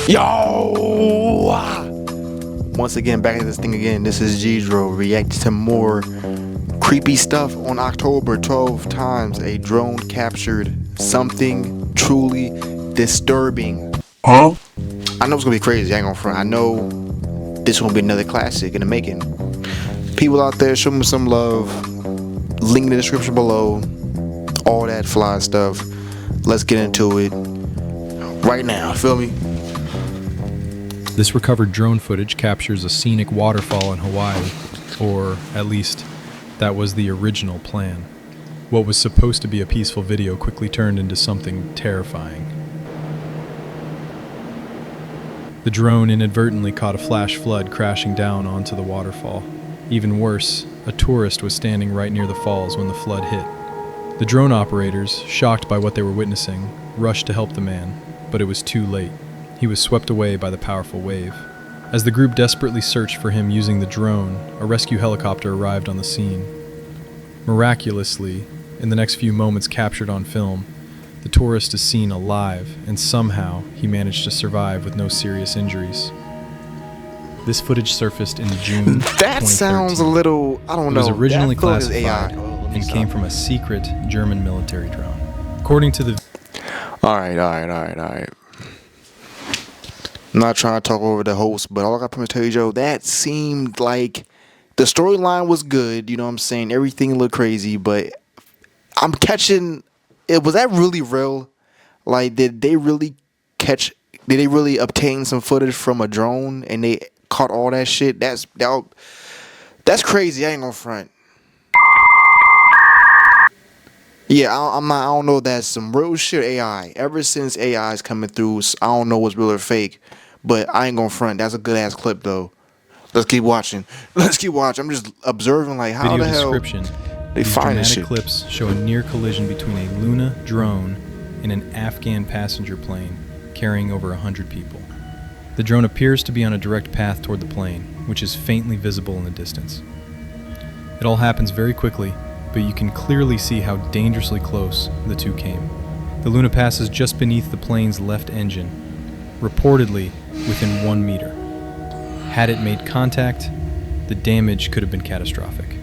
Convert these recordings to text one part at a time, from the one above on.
Yo! Once again, back at this thing again. This is Gidro reacting to more creepy stuff. On October 12 times, a drone captured something truly disturbing. Huh? I know it's gonna be crazy. I ain't gonna front. I know this gonna be another classic in the making. People out there, show me some love. Link in the description below. All that fly stuff. Let's get into it right now. Feel me? This recovered drone footage captures a scenic waterfall in Hawaii, or at least that was the original plan. What was supposed to be a peaceful video quickly turned into something terrifying. The drone inadvertently caught a flash flood crashing down onto the waterfall. Even worse, a tourist was standing right near the falls when the flood hit. The drone operators, shocked by what they were witnessing, rushed to help the man, but it was too late. He was swept away by the powerful wave. As the group desperately searched for him using the drone, a rescue helicopter arrived on the scene. Miraculously, in the next few moments captured on film, the tourist is seen alive, and somehow he managed to survive with no serious injuries. This footage surfaced in June That 2013. sounds a little, I don't know. It was originally That feels like classified AI. and came from a secret German military drone. According to the All right. I'm not trying to talk over the host, but all I got to tell you, Joe, that seemed like the storyline was good. You know what I'm saying? Everything looked crazy, but I'm catching it. Was that really real? Like, did they really obtain some footage from a drone and they caught all that shit? That's crazy. I ain't gonna front. Yeah, I don't know if that's some real shit or AI. Ever since AI is coming through, I don't know what's real or fake. But I ain't gonna front. That's a good ass clip though. Let's keep watching. I'm just observing like how video the hell description, they these find this dramatic shit. clips show a near collision between a Luna drone and an Afghan passenger plane carrying over 100 people. The drone appears to be on a direct path toward the plane, which is faintly visible in the distance. It all happens very quickly, but you can clearly see how dangerously close the two came. The Luna passes just beneath the plane's left engine, reportedly within 1 meter. Had it made contact, the damage could have been catastrophic.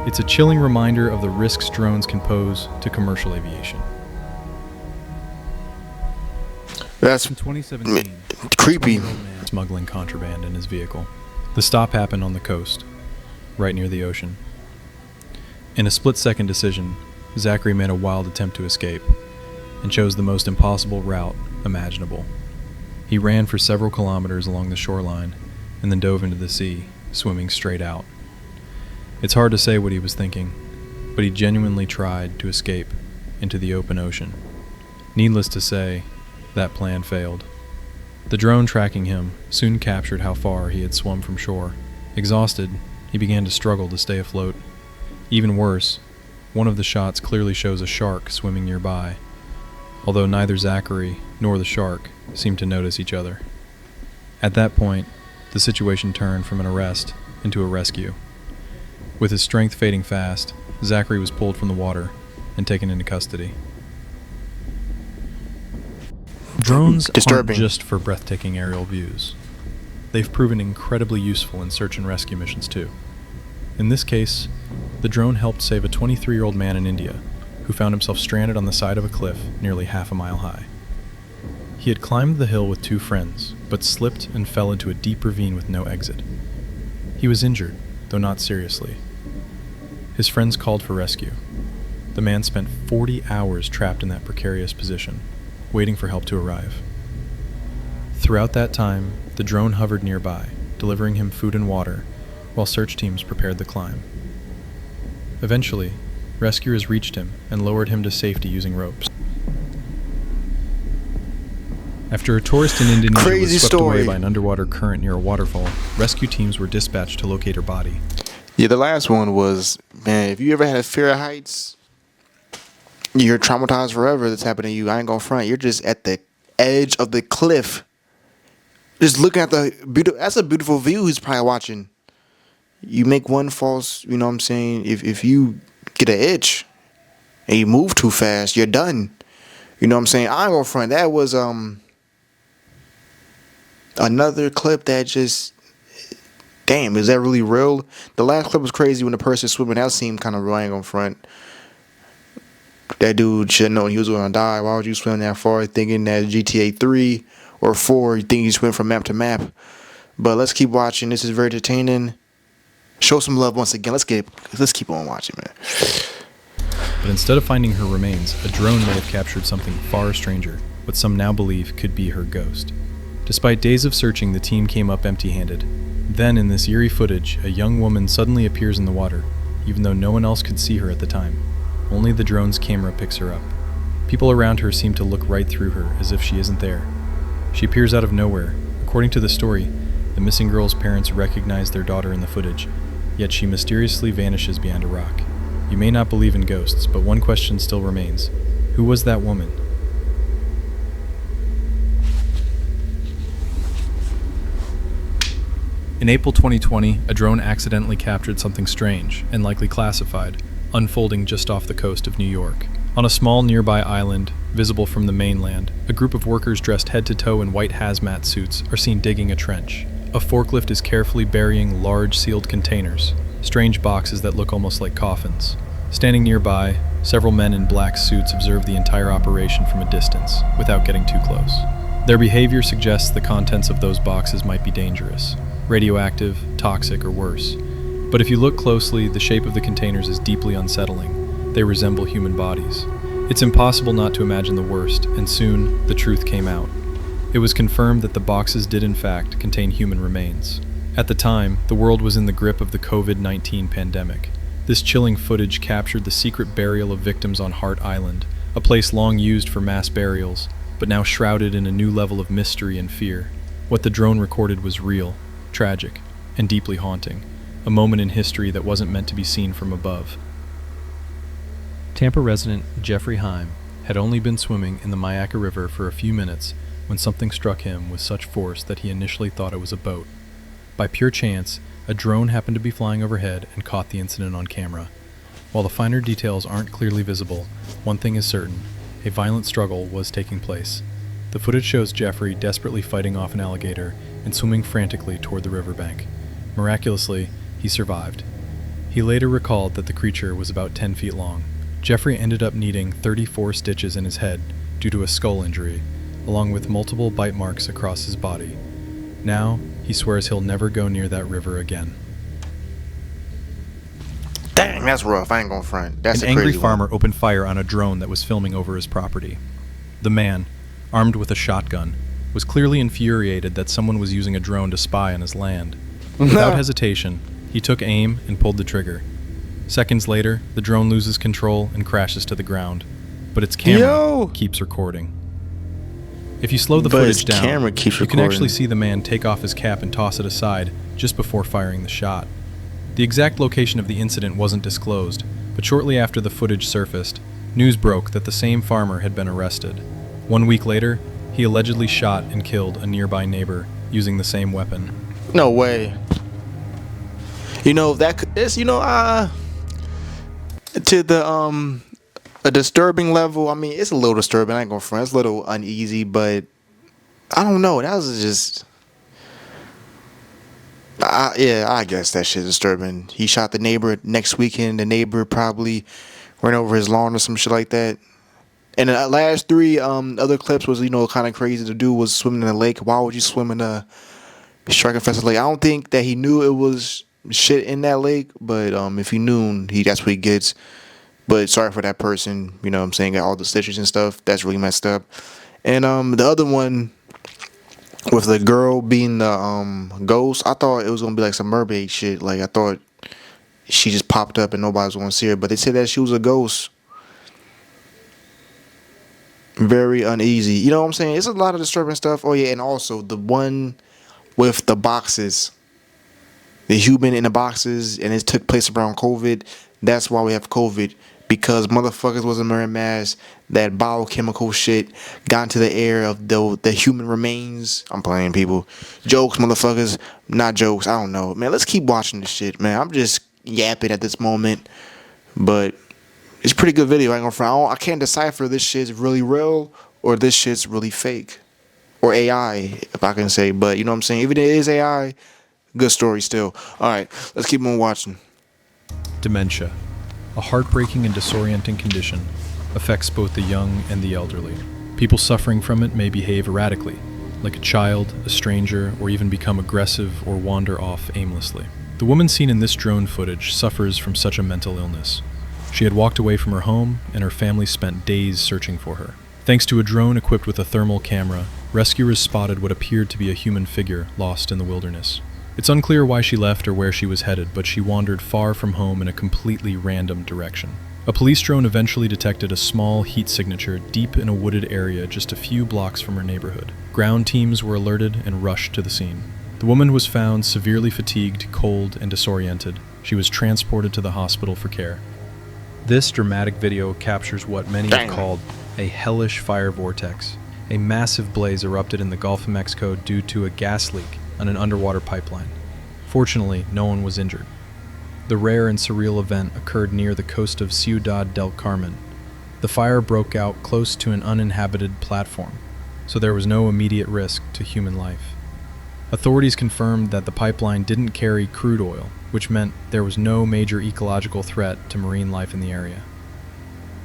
It's a chilling reminder of the risks drones can pose to commercial aviation. That's In 2017, creepy. a man smuggling contraband in his vehicle. The stop happened on the coast, right near the ocean. In a split-second decision, Zachary made a wild attempt to escape and chose the most impossible route imaginable. He ran for several kilometers along the shoreline and then dove into the sea, swimming straight out. It's hard to say what he was thinking, but he genuinely tried to escape into the open ocean. Needless to say, that plan failed. The drone tracking him soon captured how far he had swum from shore. Exhausted, he began to struggle to stay afloat. Even worse, one of the shots clearly shows a shark swimming nearby, although neither Zachary nor the shark seemed to notice each other. At that point, the situation turned from an arrest into a rescue. With his strength fading fast, Zachary was pulled from the water and taken into custody. Drones Disturbing. aren't just for breathtaking aerial views. They've proven incredibly useful in search and rescue missions too. In this case, the drone helped save a 23-year-old man in India who found himself stranded on the side of a cliff nearly half a mile high. He had climbed the hill with 2 friends, but slipped and fell into a deep ravine with no exit. He was injured, though not seriously. His friends called for rescue. The man spent 40 hours trapped in that precarious position, waiting for help to arrive. Throughout that time, the drone hovered nearby, delivering him food and water, while search teams prepared the climb. Eventually, rescuers reached him and lowered him to safety using ropes. After a tourist in Indonesia Crazy was swept story. away by an underwater current near a waterfall, rescue teams were dispatched to locate her body. Yeah, the last one was, man, if you ever had a fear of heights, you're traumatized forever. That's happening to you. I ain't gonna front. You're just at the edge of the cliff, just looking at the beautiful. That's a beautiful view. He's probably watching. You make one false, you know what I'm saying? If you get an itch and you move too fast, you're done. You know what I'm saying? I ain't gonna front. That was Another clip that just, damn, is that really real? The last clip was crazy when the person swimming. That seemed kind of lying on front. That dude should have known he was going to die. Why would you swim that far thinking that GTA 3 or 4, you think you swim from map to map? But let's keep watching. This is very entertaining. Show some love once again. Let's keep on watching, man. But instead of finding her remains, a drone may have captured something far stranger, what some now believe could be her ghost. Despite days of searching, the team came up empty-handed. Then, in this eerie footage, a young woman suddenly appears in the water, even though no one else could see her at the time. Only the drone's camera picks her up. People around her seem to look right through her, as if she isn't there. She appears out of nowhere. According to the story, the missing girl's parents recognize their daughter in the footage, yet she mysteriously vanishes behind a rock. You may not believe in ghosts, but one question still remains. Who was that woman? In April 2020, a drone accidentally captured something strange, and likely classified, unfolding just off the coast of New York. On a small nearby island, visible from the mainland, a group of workers dressed head to toe in white hazmat suits are seen digging a trench. A forklift is carefully burying large sealed containers, strange boxes that look almost like coffins. Standing nearby, several men in black suits observe the entire operation from a distance, without getting too close. Their behavior suggests the contents of those boxes might be dangerous, radioactive, toxic, or worse. But if you look closely, the shape of the containers is deeply unsettling. They resemble human bodies. It's impossible not to imagine the worst, and soon, the truth came out. It was confirmed that the boxes did in fact contain human remains. At the time, the world was in the grip of the COVID-19 pandemic. This chilling footage captured the secret burial of victims on Hart Island, a place long used for mass burials, but now shrouded in a new level of mystery and fear. What the drone recorded was real, tragic, and deeply haunting, a moment in history that wasn't meant to be seen from above. Tampa resident Jeffrey Heim had only been swimming in the Myakka River for a few minutes when something struck him with such force that he initially thought it was a boat. By pure chance, a drone happened to be flying overhead and caught the incident on camera. While the finer details aren't clearly visible, one thing is certain: a violent struggle was taking place. The footage shows Jeffrey desperately fighting off an alligator and swimming frantically toward the riverbank. Miraculously, he survived. He later recalled that the creature was about 10 feet long. Jeffrey ended up needing 34 stitches in his head due to a skull injury, along with multiple bite marks across his body. Now, he swears he'll never go near that river again. Dang, that's rough. I ain't gonna front. That's An a angry crazy farmer one. opened fire on a drone that was filming over his property. The man, armed with a shotgun, was clearly infuriated that someone was using a drone to spy on his land. Without hesitation, he took aim and pulled the trigger. Seconds later, the drone loses control and crashes to the ground, but its camera keeps recording. If you slow the footage down, you can actually see the man take off his cap and toss it aside just before firing the shot. The exact location of the incident wasn't disclosed, but shortly after the footage surfaced, news broke that the same farmer had been arrested. 1 week later, he allegedly shot and killed a nearby neighbor using the same weapon. No way. You know, it's to the a disturbing level. I mean, it's a little disturbing. I ain't gonna front. It's a little uneasy, but I don't know. That was just, I guess that shit's disturbing. He shot the neighbor next weekend. The neighbor probably ran over his lawn or some shit like that. And the last three other clips was, kind of crazy. The dude was swimming in a lake. Why would you swim in a strike-infested lake? I don't think that he knew it was shit in that lake, but if he knew, that's what he gets. But sorry for that person, what I'm saying, got all the stitches and stuff. That's really messed up. And the other one with the girl being the ghost, I thought it was gonna be like some mermaid shit. Like, I thought she just popped up and nobody was gonna see her, but they said that she was a ghost. Very uneasy. You know what I'm saying? It's a lot of disturbing stuff. Oh yeah, and also the one with the boxes, the human in the boxes, and it took place around COVID. That's why we have COVID, because motherfuckers wasn't wearing masks. That biochemical shit got into the air of the human remains. I'm playing, people. Jokes, motherfuckers. Not jokes. I don't know. Man, let's keep watching this shit, man. I'm just yapping at this moment, but it's a pretty good video. I ain't gonna front. I can't decipher if this shit's really real or this shit's really fake. or AI, if I can say. But you know what I'm saying? Even if it is AI, good story still. All right, let's keep on watching. Dementia, a heartbreaking and disorienting condition, affects both the young and the elderly. People suffering from it may behave erratically, like a child, a stranger, or even become aggressive or wander off aimlessly. The woman seen in this drone footage suffers from such a mental illness. She had walked away from her home, and her family spent days searching for her. Thanks to a drone equipped with a thermal camera, rescuers spotted what appeared to be a human figure lost in the wilderness. It's unclear why she left or where she was headed, but she wandered far from home in a completely random direction. A police drone eventually detected a small heat signature deep in a wooded area just a few blocks from her neighborhood. Ground teams were alerted and rushed to the scene. The woman was found severely fatigued, cold, and disoriented. She was transported to the hospital for care. This dramatic video captures what many have called a hellish fire vortex. A massive blaze erupted in the Gulf of Mexico due to a gas leak on an underwater pipeline. Fortunately, no one was injured. The rare and surreal event occurred near the coast of Ciudad del Carmen. The fire broke out close to an uninhabited platform, so there was no immediate risk to human life. Authorities confirmed that the pipeline didn't carry crude oil, which meant there was no major ecological threat to marine life in the area.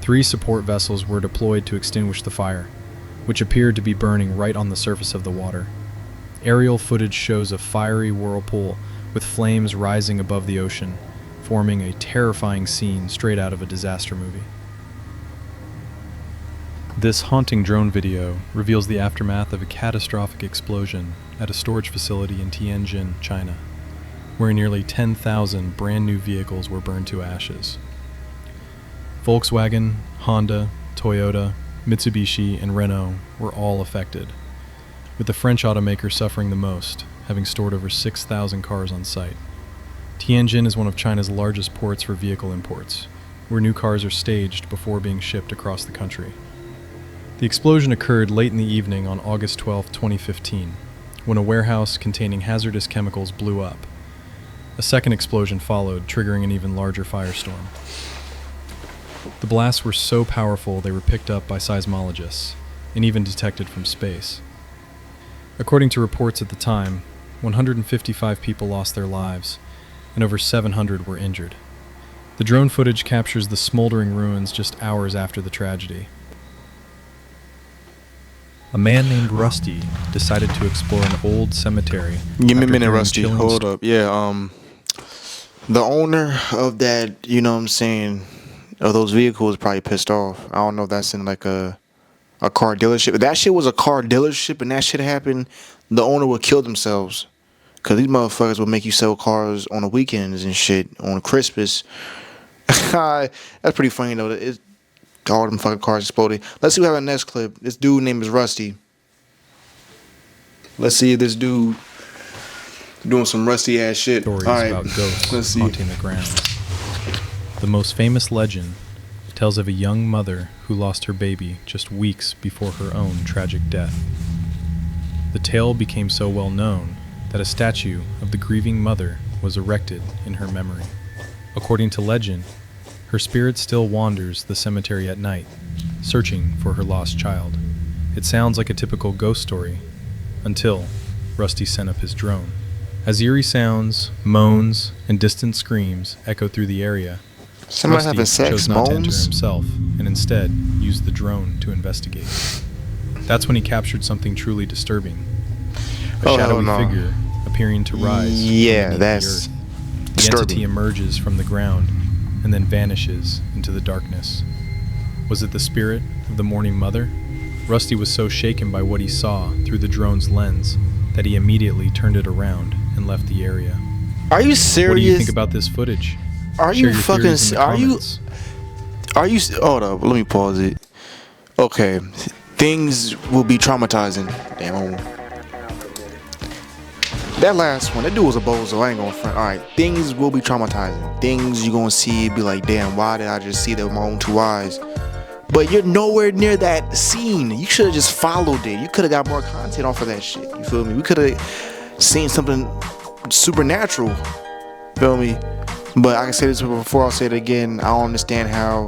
3 support vessels were deployed to extinguish the fire, which appeared to be burning right on the surface of the water. Aerial footage shows a fiery whirlpool with flames rising above the ocean, forming a terrifying scene straight out of a disaster movie. This haunting drone video reveals the aftermath of a catastrophic explosion at a storage facility in Tianjin, China, where nearly 10,000 brand new vehicles were burned to ashes. Volkswagen, Honda, Toyota, Mitsubishi, and Renault were all affected, with the French automaker suffering the most, having stored over 6,000 cars on site. Tianjin is one of China's largest ports for vehicle imports, where new cars are staged before being shipped across the country. The explosion occurred late in the evening on August 12, 2015, when a warehouse containing hazardous chemicals blew up. A second explosion followed, triggering an even larger firestorm. The blasts were so powerful they were picked up by seismologists, and even detected from space. According to reports at the time, 155 people lost their lives, and over 700 were injured. The drone footage captures the smoldering ruins just hours after the tragedy. A man named Rusty decided to explore an old cemetery. Give me a minute, Rusty. Hold up. Yeah, the owner of that, you know what I'm saying, of those vehicles probably pissed off. I don't know if that's in like a car dealership. If that shit was a car dealership and that shit happened, the owner would kill themselves. Because these motherfuckers will make you sell cars on the weekends and shit, on Christmas. That's pretty funny, though. It's all them fucking cars exploded. Let's see what we have in the next clip. This dude named is Rusty. Let's see if this dude doing some rusty ass shit. Stories about ghosts haunting the grounds. The most famous legend tells of a young mother who lost her baby just weeks before her own tragic death. The tale became so well known that a statue of the grieving mother was erected in her memory. According to legend, her spirit still wanders the cemetery at night, searching for her lost child. It sounds like a typical ghost story, until Rusty sent up his drone. As eerie sounds, moans, and distant screams echo through the area, somebody having Rusty sex, chose not to enter moans? himself and instead used the drone to investigate. That's when he captured something truly disturbing. A shadowy figure appearing to rise Yeah, from that's the earth. The disturbing. entity emerges from the ground and then vanishes into the darkness. Was it the spirit of the mourning mother? Rusty was so shaken by what he saw through the drone's lens that he immediately turned it around and left the area. Are you serious? What do you think about this footage? Are Share you your fucking? theories in the comments. Are you? Hold up. Let me pause it. Okay, things will be traumatizing. Damn. That last one, that dude was a bozo. I ain't gonna front. All right, things will be traumatizing. Things you gonna see, be like, damn, why did I just see that with my own 2 eyes? But you're nowhere near that scene. You should have just followed it. You could have got more content off of that shit. You feel me? We could have seen something supernatural. Feel me? But I can say this before, I'll say it again. I don't understand how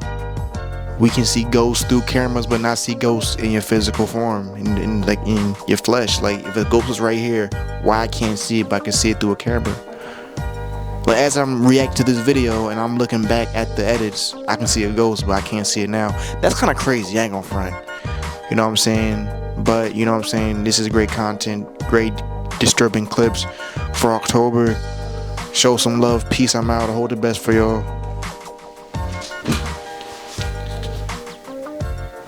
we can see ghosts through cameras, but not see ghosts in your physical form, in like in your flesh. Like if a ghost was right here, why I can't see it, but I can see it through a camera? But as I'm reacting to this video and I'm looking back at the edits, I can see a ghost, but I can't see it now. That's kind of crazy. I ain't gonna front. You know what I'm saying? But you know what I'm saying? This is great content, great disturbing clips for October. Show some love. Peace. I'm out. I hold the best for y'all.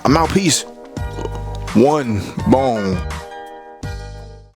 I'm out. Peace. One bone.